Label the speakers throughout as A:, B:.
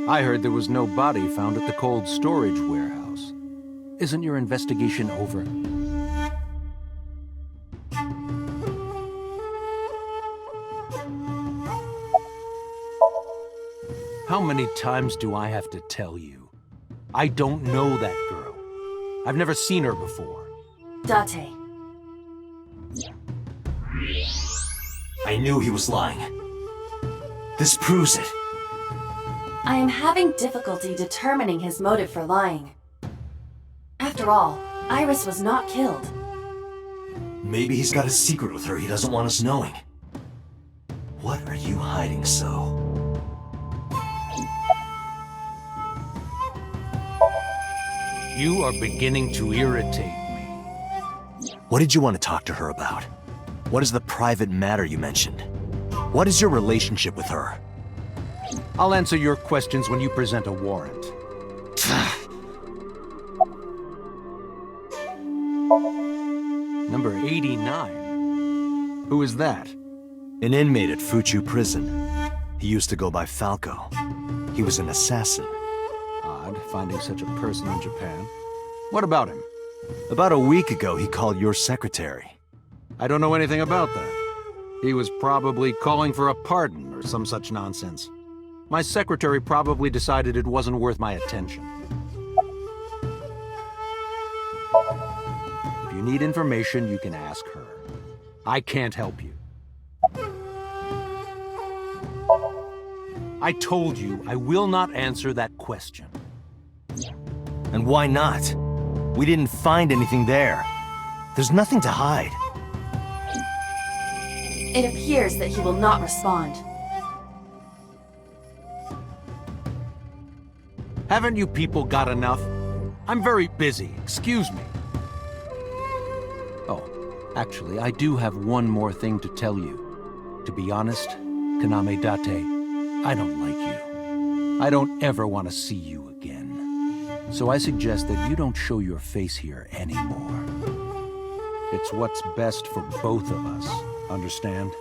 A: I heard there was no body found at the cold storage warehouse. Isn't your investigation over? How many times do I have to tell you? I don't know that girl. I've never seen her before.
B: Date.
C: I knew he was lying. This proves it.
B: I am having difficulty determining his motive for lying. After all, Iris was not killed.
C: Maybe he's got a secret with her he doesn't want us knowing. What are you hiding so?
A: You are beginning to irritate me.
C: What did you want to talk to her about? What is the private matter you mentioned? What is your relationship with her?
A: I'll answer your questions when you present a warrant. Number 89. Who is that?
C: An inmate at Fuchu prison. He used to go by Falco. He was an assassin.
A: Odd, finding such a person in Japan. What about him?
C: About a week ago, he called your secretary.
A: I don't know anything about that. He was probably calling for a pardon or some such nonsense. My secretary probably decided it wasn't worth my attention. If you need information, you can ask her. I can't help you. I told you I will not answer that question.
C: And why not? We didn't find anything there. There's nothing to hide.
B: It appears that he will not respond.
A: Haven't you people got enough? I'm very busy. Excuse me. Oh, actually, I do have one more thing to tell you. To be honest, Kaname Date, I don't like you. I don't ever want to see you again. So I suggest that you don't show your face here anymore. It's what's best for both of us, understand?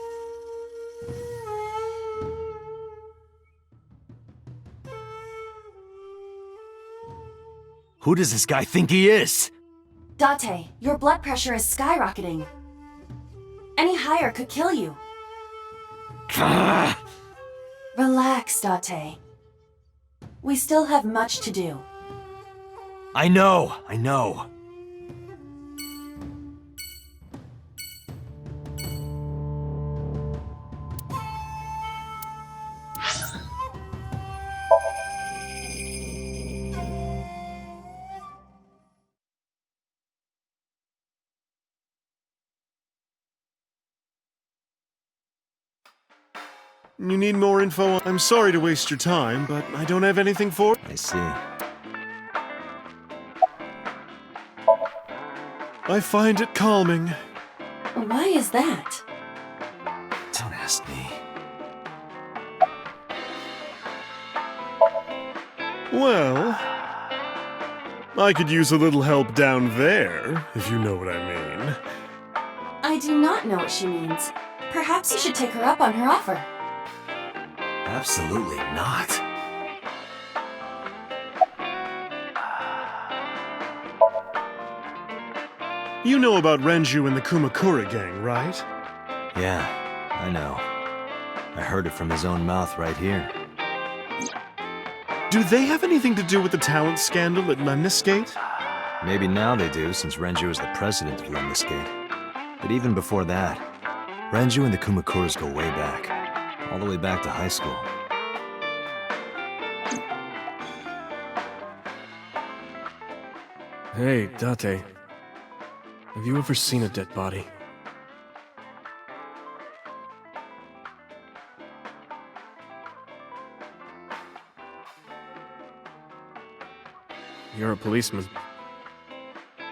C: Who does this guy think he is?
B: Date, your blood pressure is skyrocketing. Any higher could kill you. Relax, Date. We still have much to do.
C: I know.
D: You need more info? I'm sorry to waste your time, but I don't have anything for it.
C: I see.
D: I find it calming.
B: Why is that?
C: Don't ask me.
D: Well, I could use a little help down there, if you know what I mean.
B: I do not know what she means. Perhaps you should take her up on her offer.
C: Absolutely not.
D: You know about Renju and the Kumakura gang, right?
C: Yeah, I know. I heard it from his own mouth right here.
D: Do they have anything to do with the talent scandal at Lemniscate?
C: Maybe now they do, since Renju is the president of Lemniscate. But even before that, Renju and the Kumakuras go way back. All the way back to high school.
E: Hey, Date. Have you ever seen a dead body? You're a policeman.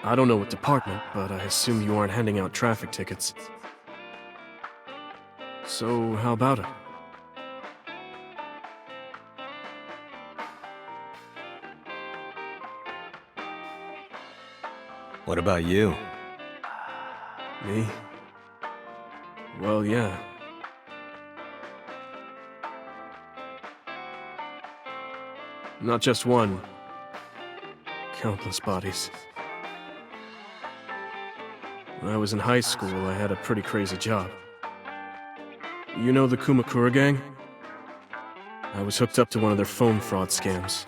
E: I don't know what department, but I assume you aren't handing out traffic tickets. So, how about it?
C: What about you?
E: Me? Well, yeah. Not just one. Countless bodies. When I was in high school, I had a pretty crazy job. You know the Kumakura gang? I was hooked up to one of their phone fraud scams.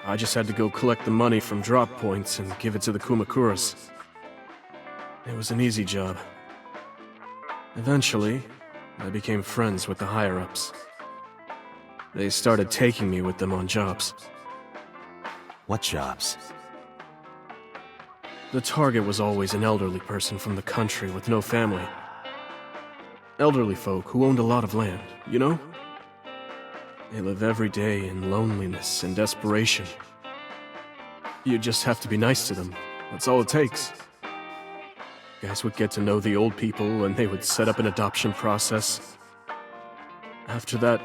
E: I just had to go collect the money from drop points and give it to the Kumakuras. It was an easy job. Eventually, I became friends with the higher-ups. They started taking me with them on jobs.
C: What jobs?
E: The target was always an elderly person from the country with no family. Elderly folk who owned a lot of land, you know? They live every day in loneliness and desperation. You just have to be nice to them. That's all it takes. Guys would get to know the old people and they would set up an adoption process. After that,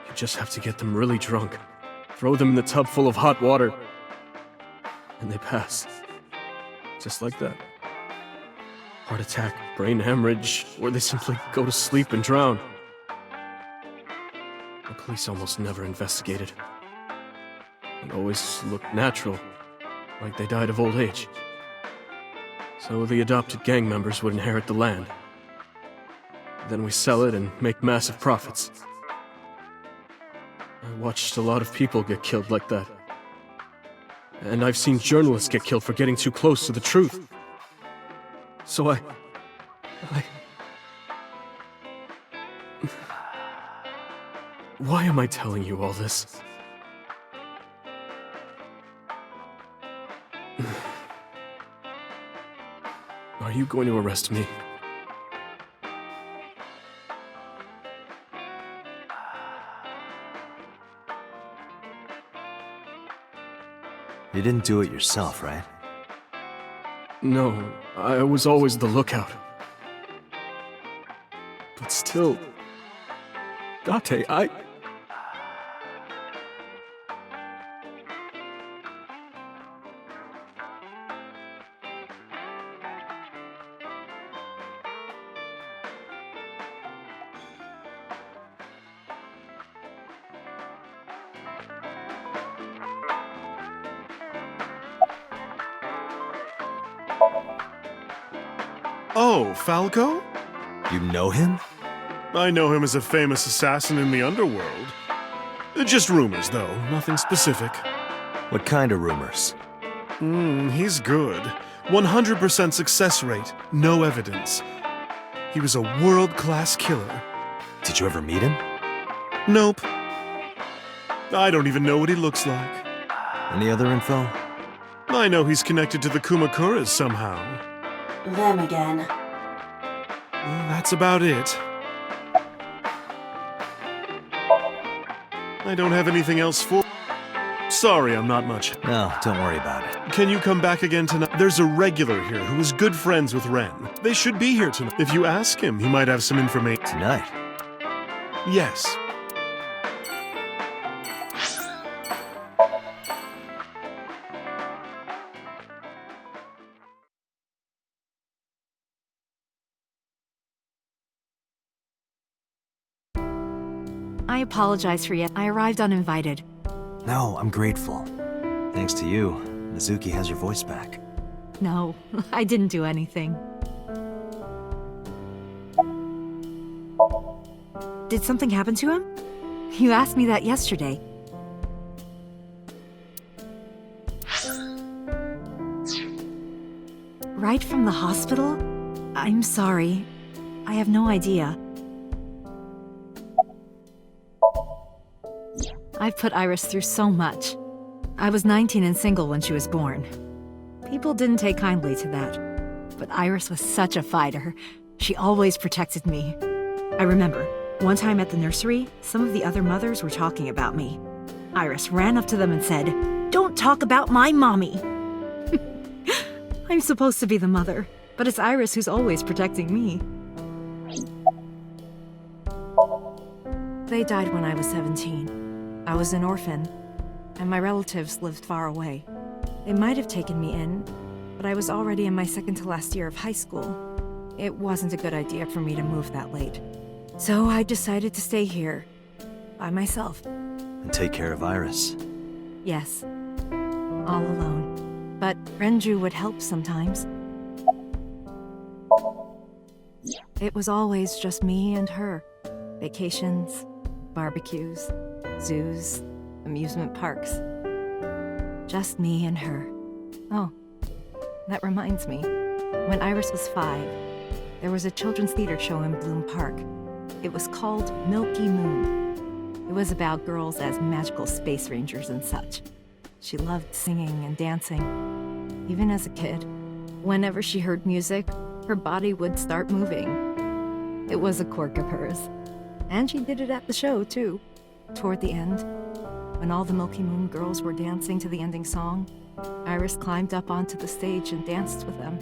E: you just have to get them really drunk, throw them in the tub full of hot water, and they pass. Just like that. Heart attack, brain hemorrhage, or they simply go to sleep and drown. The police almost never investigated. It always looked natural, like they died of old age. So the adopted gang members would inherit the land. Then we sell it and make massive profits. I watched a lot of people get killed like that. And I've seen journalists get killed for getting too close to the truth. So I... Why am I telling you all this? Are you going to arrest me?
C: You didn't do it yourself, right?
E: No, I was always the lookout. But still... Date,
D: Oh, Falco?
C: You know him?
D: I know him as a famous assassin in the underworld. Just rumors, though, nothing specific.
C: What kind of rumors?
D: He's good. 100% success rate, no evidence. He was a world-class killer.
C: Did you ever meet him?
D: Nope. I don't even know what he looks like.
C: Any other info?
D: I know he's connected to the Kumakuras somehow.
B: Them again.
D: Well, that's about it. I don't have anything else for... Sorry, I'm not much.
C: No, don't worry about it.
D: Can you come back again tonight? There's a regular here who is good friends with Ren. They should be here tonight. If you ask him, he might have some information.
C: Tonight?
D: Yes.
F: I apologize for I arrived uninvited.
C: No, I'm grateful. Thanks to you, Mizuki has your voice back.
F: No, I didn't do anything. Did something happen to him? You asked me that yesterday. Right from the hospital? I'm sorry. I have no idea. I've put Iris through so much. I was 19 and single when she was born. People didn't take kindly to that. But Iris was such a fighter. She always protected me. I remember, one time at the nursery, some of the other mothers were talking about me. Iris ran up to them and said, "Don't talk about my mommy!" I'm supposed to be the mother, but it's Iris who's always protecting me. They died when I was 17. I was an orphan, and my relatives lived far away. They might have taken me in, but I was already in my second to last year of high school. It wasn't a good idea for me to move that late. So I decided to stay here. by myself.
C: And take care of Iris.
F: Yes, all alone. But Renju would help sometimes. It was always just me and her. Vacations, barbecues, zoos, amusement parks. Just me and her. Oh, that reminds me. When Iris was 5, there was a children's theater show in Bloom Park. It was called Milky Moon. It was about girls as magical space rangers and such. She loved singing and dancing, even as a kid. Whenever she heard music, her body would start moving. It was a quirk of hers. And she did it at the show, too. Toward the end, when all the Milky Moon girls were dancing to the ending song, Iris climbed up onto the stage and danced with them.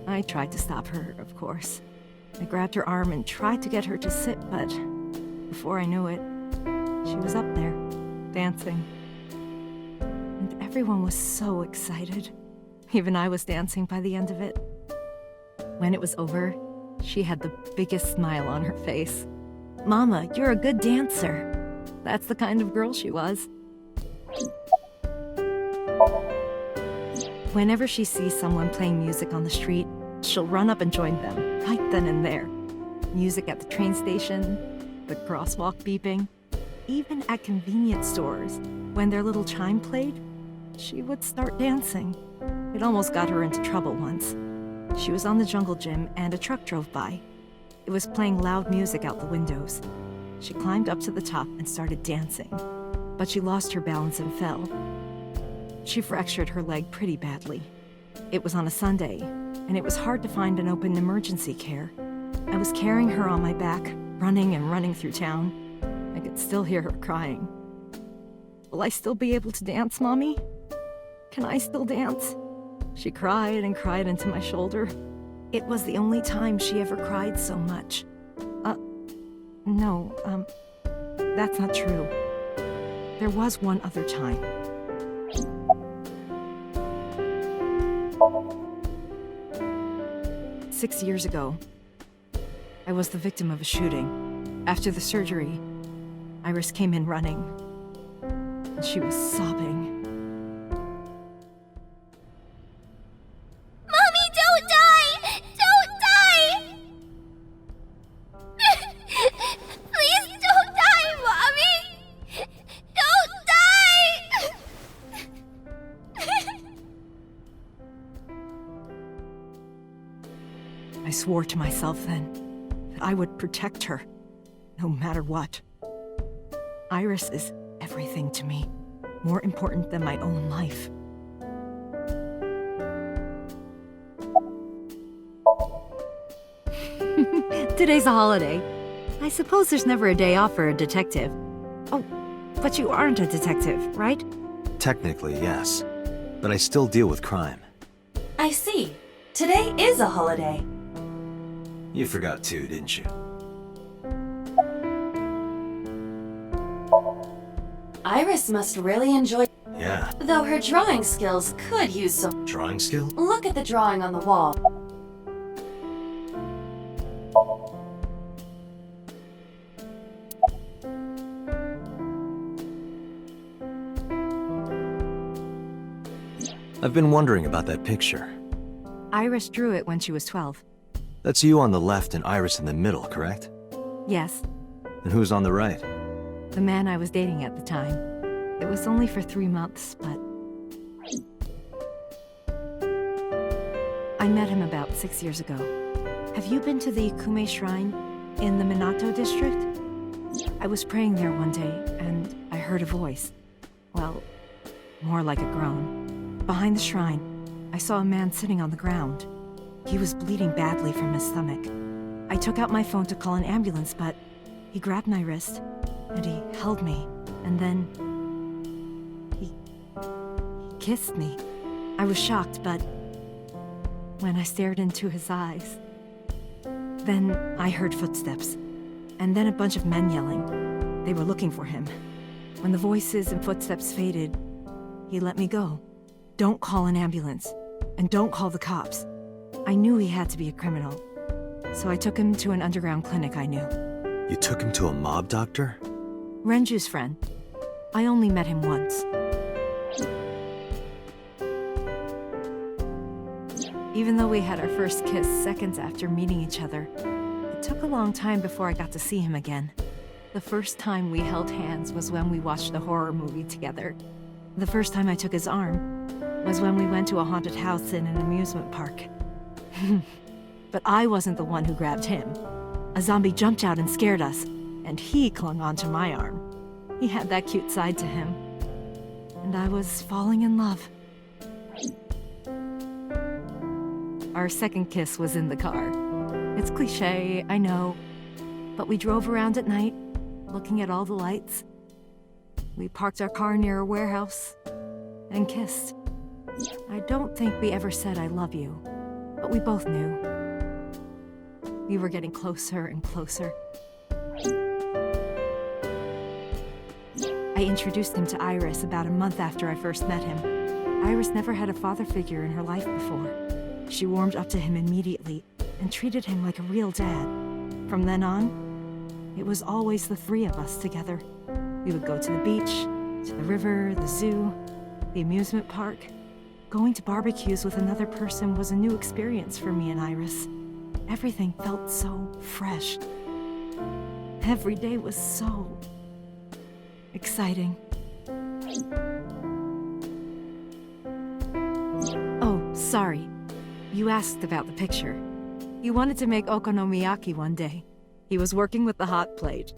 F: I tried to stop her, of course. I grabbed her arm and tried to get her to sit, but before I knew it, she was up there, dancing. And everyone was so excited. Even I was dancing by the end of it. When it was over, she had the biggest smile on her face. "Mama, you're a good dancer." That's the kind of girl she was. Whenever she sees someone playing music on the street, she'll run up and join them, right then and there. Music at the train station, the crosswalk beeping, even at convenience stores. When their little chime played, she would start dancing. It almost got her into trouble once. She was on the jungle gym and a truck drove by. It was playing loud music out the windows. She climbed up to the top and started dancing, but she lost her balance and fell. She fractured her leg pretty badly. It was on a Sunday, and it was hard to find an open emergency care. I was carrying her on my back, running and running through town. I could still hear her crying. "Will I still be able to dance, Mommy? Can I still dance?" She cried and cried into my shoulder. It was the only time she ever cried so much. No, that's not true. There was one other time. Six years ago, I was the victim of a shooting. After the surgery, Iris came in running, and she was sobbing.
G: Mommy, don't die! Don't die! Please don't die, Mommy! Don't die!
F: I swore to myself then that I would protect her, no matter what. Iris is everything to me, more important than my own life. Today's a holiday. I suppose there's never a day off for a detective. Oh, but you aren't a detective, right?
C: Technically, yes. But I still deal with crime.
B: I see. Today is a holiday.
C: You forgot too, didn't you?
B: Iris must really enjoy...
C: Yeah.
B: Though her drawing skills could use some...
C: Drawing skill?
B: Look at the drawing on the wall.
C: I've been wondering about that picture.
F: Iris drew it when she was 12.
C: That's you on the left and Iris in the middle, correct?
F: Yes,
C: And who's on the right?
F: the man I was dating at the time. It was only for 3 months, but... I met him about 6 years ago. Have you been to the Kume Shrine in the Minato district? I was praying there one day, and I heard a voice. Well, more like a groan. Behind the shrine, I saw a man sitting on the ground. He was bleeding badly from his stomach. I took out my phone to call an ambulance, but he grabbed my wrist, and he held me, and then... He kissed me. I was shocked, but when I stared into his eyes, then I heard footsteps, and then a bunch of men yelling. They were looking for him. When the voices and footsteps faded, he let me go. Don't call an ambulance, and don't call the cops. I knew he had to be a criminal, so I took him to an underground clinic I knew.
C: You took him to a mob doctor?
F: Renju's friend. I only met him once. Even though we had our first kiss seconds after meeting each other, it took a long time before I got to see him again. The first time we held hands was when we watched a horror movie together. The first time I took his arm was when we went to a haunted house in an amusement park. But I wasn't the one who grabbed him. A zombie jumped out and scared us, and he clung onto my arm. He had that cute side to him. And I was falling in love. Our second kiss was in the car. It's cliché, I know, but we drove around at night, looking at all the lights. We parked our car near a warehouse and kissed. I don't think we ever said I love you, but we both knew. We were getting closer and closer. I introduced him to Iris about a month after I first met him. Iris never had a father figure in her life before. She warmed up to him immediately and treated him like a real dad. From then on, it was always the three of us together. We would go to the beach, to the river, the zoo, the amusement park. Going to barbecues with another person was a new experience for me and Iris. Everything felt so fresh. Every day was so exciting. Oh, sorry. You asked about the picture. He wanted to make okonomiyaki one day. He was working with the hot plate.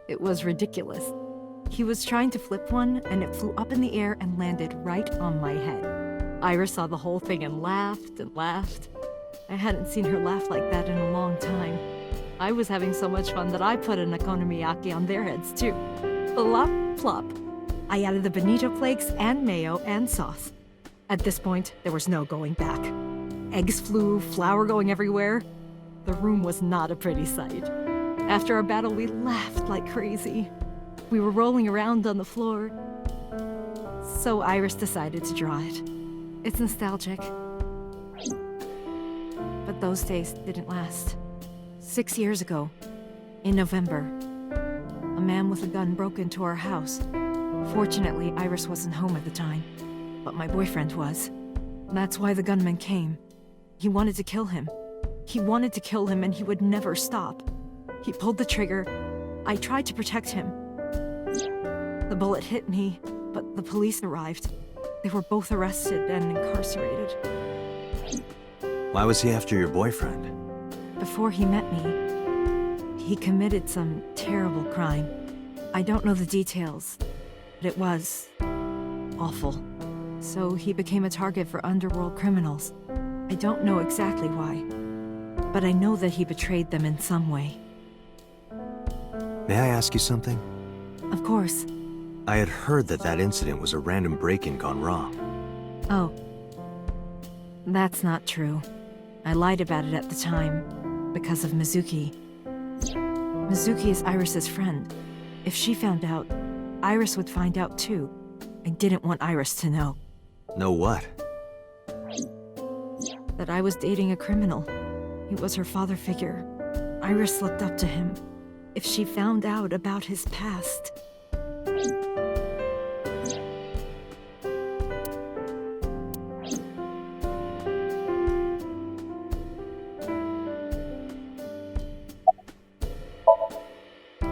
F: It was ridiculous. He was trying to flip one, and it flew up in the air and landed right on my head. Iris saw the whole thing and laughed and laughed. I hadn't seen her laugh like that in a long time. I was having so much fun that I put an okonomiyaki on their heads too. Plop, plop. I added the bonito flakes and mayo and sauce. At this point, there was no going back. Eggs flew, flour going everywhere. The room was not a pretty sight. After our battle, we laughed like crazy. We were rolling around on the floor. So Iris decided to draw it. It's nostalgic. But those days didn't last. 6 years ago, in November, a man with a gun broke into our house. Fortunately, Iris wasn't home at the time, but my boyfriend was. That's why the gunman came. He wanted to kill him. He wanted to kill him, and he would never stop. He pulled the trigger. I tried to protect him. The bullet hit me, but the police arrived. They were both arrested and incarcerated.
C: Why was he after your boyfriend?
F: Before he met me, he committed some terrible crime. I don't know the details, but it was awful. So he became a target for underworld criminals. I don't know exactly why, but I know that he betrayed them in some way.
C: May I ask you something?
F: Of course.
C: I had heard that that incident was a random break-in gone wrong.
F: Oh. That's not true. I lied about it at the time, because of Mizuki. Mizuki is Iris's friend. If she found out, Iris would find out too. I didn't want Iris to know.
C: Know what?
F: That I was dating a criminal. He was her father figure. Iris looked up to him. If she found out about his past...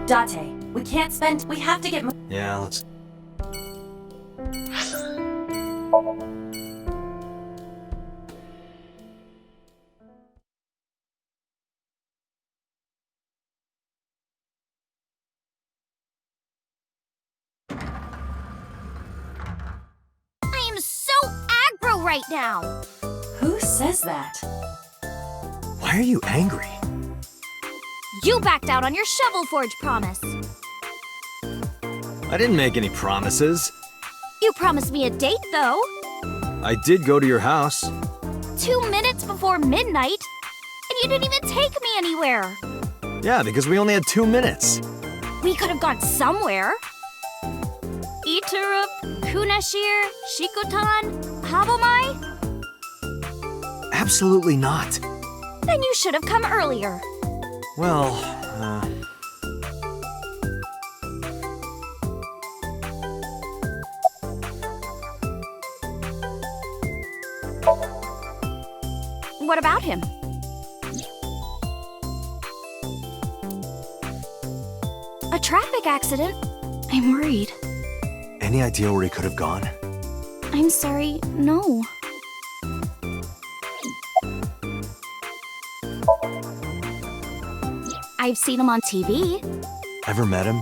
B: Date, we can't spend. We have to get.
C: Yeah, let's...
G: I am so aggro right now.
B: Who says that?
C: Why are you angry?
G: You backed out on your Shovel Forge promise.
C: I didn't make any promises.
G: You promised me a date, though.
C: I did go to your house.
G: 2 minutes before midnight, and you didn't even take me anywhere.
C: Yeah, because we only had 2 minutes.
G: We could have gone somewhere. Iturup, Kunashir, Shikotan, Habomai?
C: Absolutely not.
G: Then you should have come earlier.
C: Well,
G: What about him? A traffic accident? I'm worried.
C: Any idea where he could have gone?
G: I'm sorry, no. I've seen him on TV.
C: Ever met him?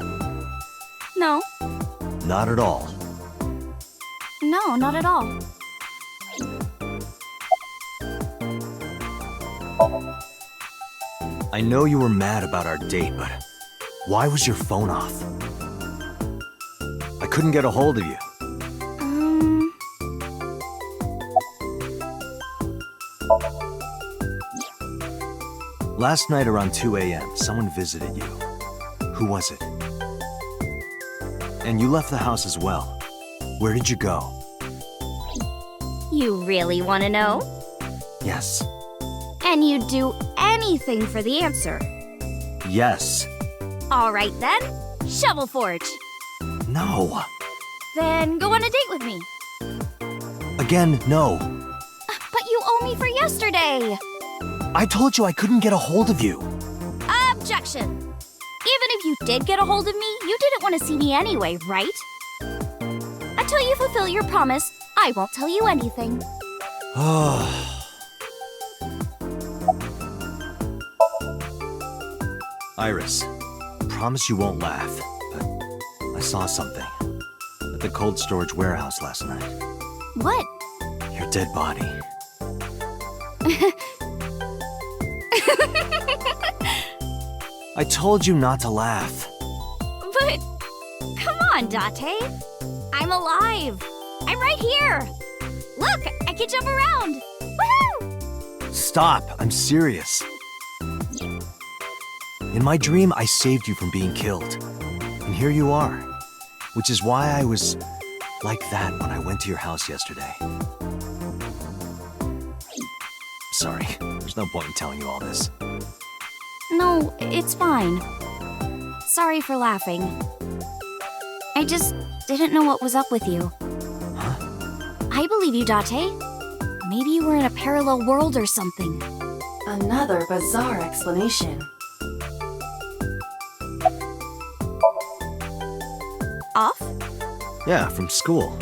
G: No.
C: Not at all.
G: No, not at all.
C: I know you were mad about our date, but why was your phone off? I couldn't get a hold of you. Last night around 2 a.m., someone visited you. Who was it? And you left the house as well. Where did you go?
G: You really want to know?
C: Yes.
G: And you'd do anything for the answer.
C: Yes.
G: All right then, Shovel Forge.
C: No.
G: Then go on a date with me.
C: Again, no.
G: But you owe me for yesterday.
C: I told you I couldn't get a hold of you.
G: Objection. Even if you did get a hold of me, you didn't want to see me anyway, right? Until you fulfill your promise, I won't tell you anything.
C: Iris, promise you won't laugh, but I saw something at the cold storage warehouse last night.
G: What?
C: Your dead body. I told you not to laugh.
G: But, come on, Date. I'm alive. I'm right here. Look, I can jump around. Woohoo!
C: Stop, I'm serious. In my dream, I saved you from being killed. And here you are. Which is why I was like that when I went to your house yesterday. Sorry, there's no point in telling you all this.
G: No, it's fine. Sorry for laughing. I just didn't know what was up with you.
C: Huh?
G: I believe you, Date. Maybe you were in a parallel world or something.
B: Another bizarre explanation.
G: Off?
C: Yeah, from school.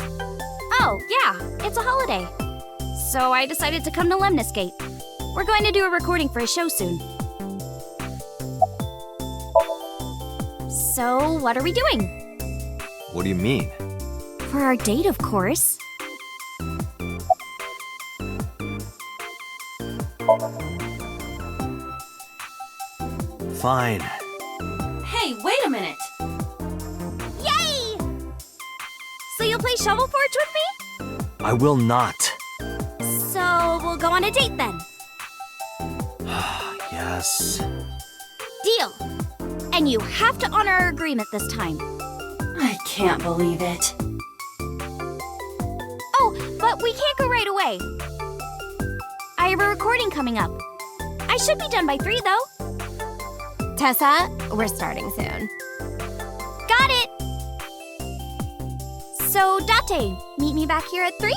G: Oh, yeah, it's a holiday. So I decided to come to Lemniscate. We're going to do a recording for a show soon. So, what are we doing?
C: What do you mean?
G: For our date, of course.
C: Fine.
B: Hey, wait a minute!
G: Yay! So you'll play Shovel Forge with me?
C: I will not.
G: So we'll go on a date then.
C: Yes.
G: Deal. And you have to honor our agreement this time.
B: I can't believe it.
G: Oh, but we can't go right away. I have a recording coming up. I should be done by 3, though.
H: Tessa, we're starting soon.
G: Got it! So, Date, meet me back here at 3?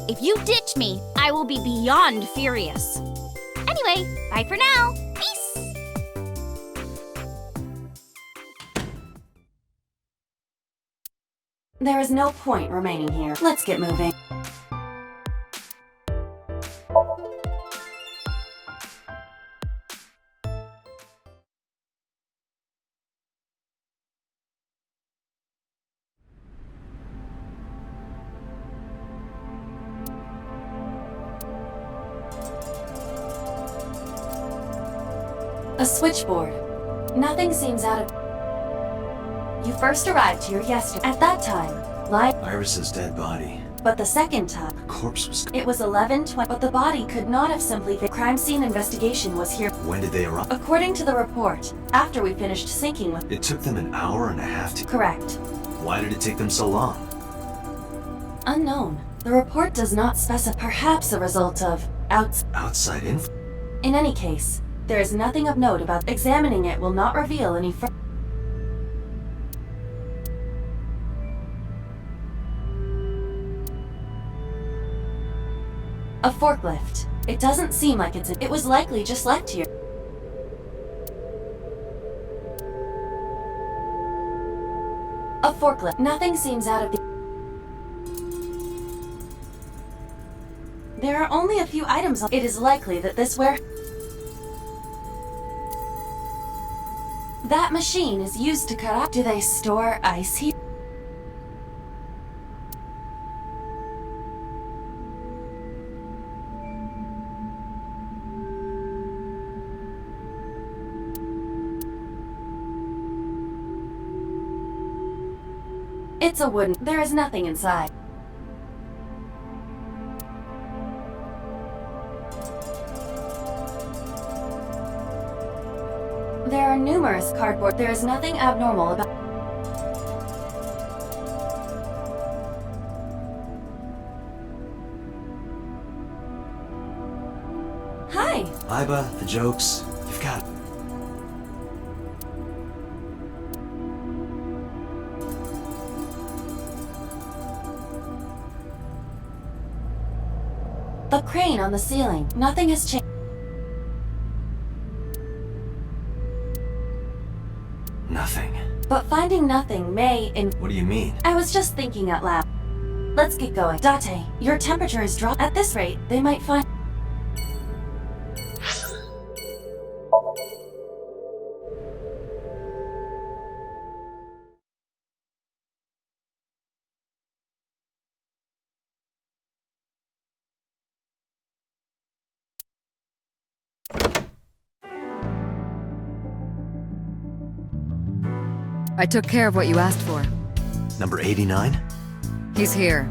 G: If you ditch me, I will be beyond furious. Anyway, bye for now. Peace!
B: There is no point remaining here. Let's get moving. A switchboard. Nothing seems out of... You first arrived here yesterday. At that time,
C: Iris's dead body.
B: but the second time,
C: The corpse was...
B: it was 11:20. But the body could not have simply... The crime scene investigation was here.
C: When did they arrive?
B: According to the report, after we finished syncing with...
C: It took them an hour and a half to...
B: Correct.
C: Why did it take them so long?
B: Unknown. The report does not specify. Perhaps a result of...
C: Outside influence?
B: In any case, there is nothing of note about... Examining it will not reveal any further... A forklift. It doesn't seem like it was likely just left here. A forklift. Nothing seems out of the... There are only a few items on... It is likely that this That machine is used to cut out... Do they store ice here? It's a wooden... There is nothing inside. There are numerous cardboard... There is nothing abnormal about... Hi!
C: Iba, the jokes, you've got...
B: The crane on the ceiling. Nothing has changed.
C: Nothing.
B: But finding nothing may
C: What do you mean?
B: I was just thinking out loud. Let's get going. Date, your temperature is dropped. At this rate, they might find...
I: I took care of what you asked for.
C: Number 89?
I: He's here,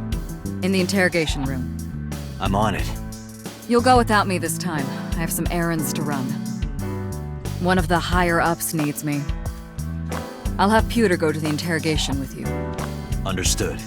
I: in the interrogation room.
C: I'm on it.
I: You'll go without me this time. I have some errands to run. One of the higher-ups needs me. I'll have Pewter go to the interrogation with you.
C: Understood.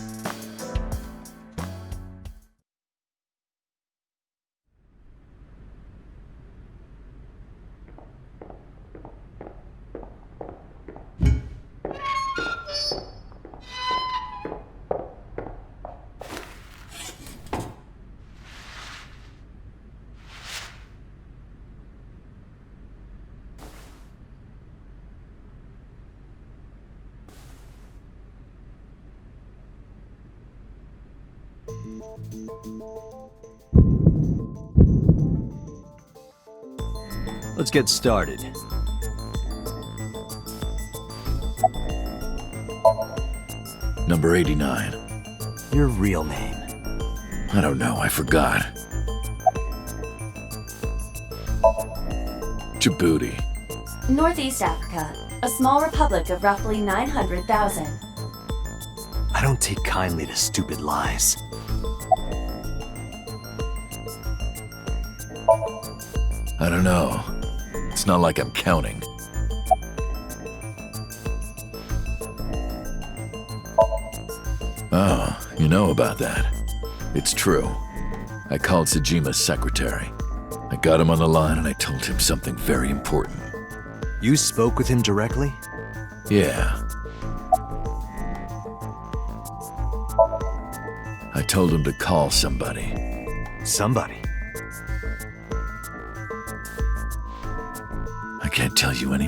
C: Let's get started.
J: Number 89.
C: Your real name.
J: I don't know, I forgot. Djibouti.
B: Northeast Africa, a small republic of roughly 900,000.
C: I don't take kindly to stupid lies.
J: I don't know. It's not like I'm counting. Oh, you know about that. It's true. I called Sejima's secretary. I got him on the line and I told him something very important.
C: You spoke with him directly?
J: Yeah. I told him to call somebody.
C: Somebody?
J: I can't tell you any